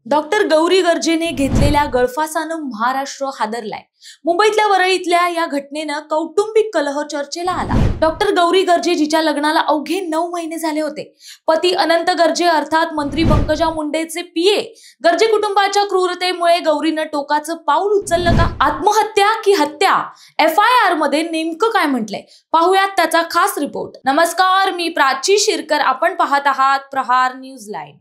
Doctor Gauri गर्जेने घेतलेल्या गळफासानं महाराष्ट्र हादरलाय। मुंबईतल्या वरळीतल्या या घटनेनं कौटुंबिक कलह चर्चेला आला। डॉक्टर गौरी गर्जे जिच्या लग्नाला अवघे 9 महिने झाले होते, पती अनंत गर्जे अर्थात मंत्री पंकजा मुंडेचे पीए गर्जे कुटुंबाच्या क्रूरतेमुळे गौरीनं टोकाचं पाऊल उचललं का? आत्महत्या की हत्या? FIR मध्ये नेमकं काय म्हटलंय पाहूयात त्याचा खास रिपोर्ट। नमस्कार, मी प्राची शिरकर, आपण पाहत आहात Prahar news line.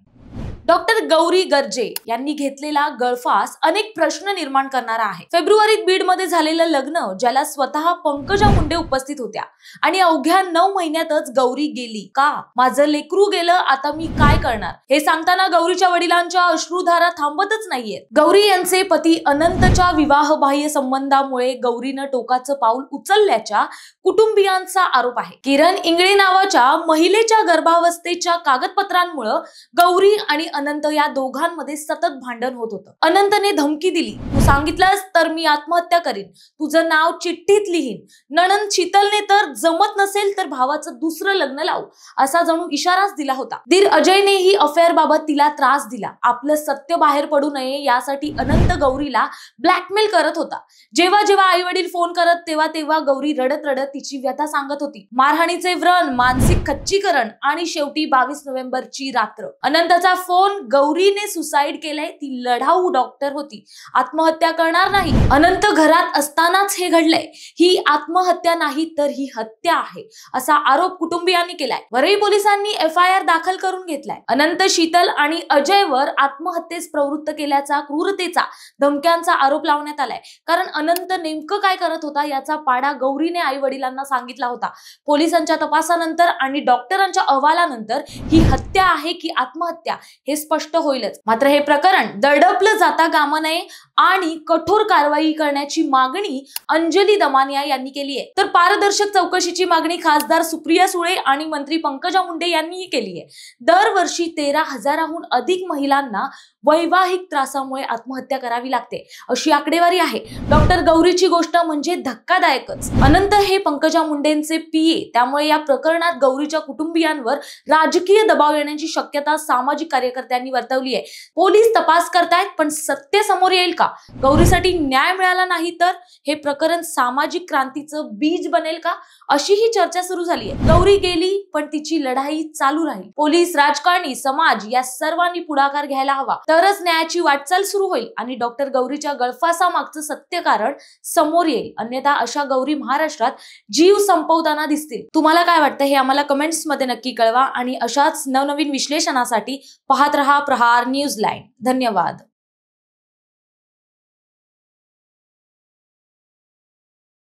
Doctor Gauri Garje यांनी घेतलेला गळफास अनेक प्रश्न निर्माण करणारा आहे। फेब्रुवारीत बीडमध्ये झालेलं लग्न, ज्याला स्वतः पंकजा मुंडे उपस्थित होत्या, आणि अवघ्या 9 महिन्यातच गौरी गेली का? माझं लेकरू गेलं, आता मी काय करणार? हे सांगताना गौरीच्या वडिलांच्या अश्रुधारा थांबतच नाहीये। गौरी यांचे पती अनंतच्या विवाहबाह्य संबंधामुळे गौरीनं टोकाचं पाऊल उचलल्याच्या कुटुंबियांचा आरोप आहे। किरण इंगळे नावाच्या महिलेच्या गर्भावस्थेच्या कागदपत्रांमुळे गौरी आणि अनंत या दोघांमध्ये सतत भांडण होत होतं। अनंतने धमकी दिली, तू सांगितलंस तर मी आत्महत्या करीन, तुझं नाव चिठ्ठीत लिहीन, नणंद शीतलने तर जमत नसेल तर भावाचं दुसरं लग्न लावू, असा जणू इशाराच दिला होता। दीर अजयनेही अफेअर बाबत तिला त्रास दिला। आपलं सत्य बाहेर पडू नये यासाठी अनंत गौरीला ब्लॅकमेल करत होता। जेव्हा जेव्हा आई वडील फोन करत तेव्हा तेव्हा गौरी रडत रडत तिची व्यथा सांगत होती। मारहाणीचे व्रण, मानसिक खच्चीकरण आणि शेवटी 22 नोव्हेंबरची रात्र। अनंतचा फोन, गौरीने सुसाईड केलंय, ती लढाऊ डॉक्टर होती, आत्महत्या करणार नाही। अनंत घरात असतानाच हे घडलंय, ही आत्महत्या नाही तर ही हत्या आहे, असा आरोप कुटुंबियांनी केलाय। वरळी पोलिसांनी FIR दाखल करून घेतलाय। अनंत, शीतल आणि अजयवर आत्महत्येस प्रवृत्त केल्याचा, क्रूरतेचा, धमक्यांचा आरोप लावण्यात आलाय। कारण अनंत नेमकं काय करत होता याचा पाडा गौरीने आई वडिलांना सांगितला होता। पोलिसांच्या तपासानंतर आणि डॉक्टरांच्या अहवालानंतर ही हत्या आहे की आत्महत्या हे स्पष्ट होईलच। मात्र हे प्रकरण दडपलं जाता कामा नये आणि कठोर कारवाई करण्याची मागणी अंजली दमानिया यांनी केली आहे। तर पारदर्शक चौकशीची मागणी खासदार सुप्रिया सुळे आणि मंत्री पंकजा मुंडे यांनीही केली आहे। दरवर्षी 13,000हून अधिक महिलांना वैवाहिक त्रासामुळे आत्महत्या करावी लागते, अशी आकडेवारी आहे। डॉक्टर गौरीची गोष्ट म्हणजे धक्कादायकच। अनंत हे पंकजा मुंडेंचे पीए, त्यामुळे या प्रकरणात गौरीच्या कुटुंबियांवर राजकीय दबाव येण्याची शक्यता सामाजिक कार्यकर्त्यांनी वर्तवली आहे। पोलीस तपास करतायत, पण सत्य समोर येईल का? गौरीसाठी न्याय मिळाला नाही तर हे प्रकरण सामाजिक क्रांतीचं बीज बनेल का, अशी ही चर्चा सुरू झाली आहे। गौरी गेली, पण तिची लढाई चालू राहील। पोलीस, राजकारणी, समाज या सर्वांनी पुढाकार घ्यायला हवा, तरच न्यायाची वाटचाल सुरू होईल आणि डॉक्टर गौरीच्या गळफासामागचं सत्य कारण समोर येईल। अन्यथा अशा गौरी महाराष्ट्रात जीव संपवताना दिसतील। तुम्हाला काय वाटतं हे आम्हाला कमेंट्स मध्ये नक्की कळवा आणि अशाच नवनवीन विश्लेषणासाठी पाहत रहा प्रहार न्यूज लाईन। धन्यवाद।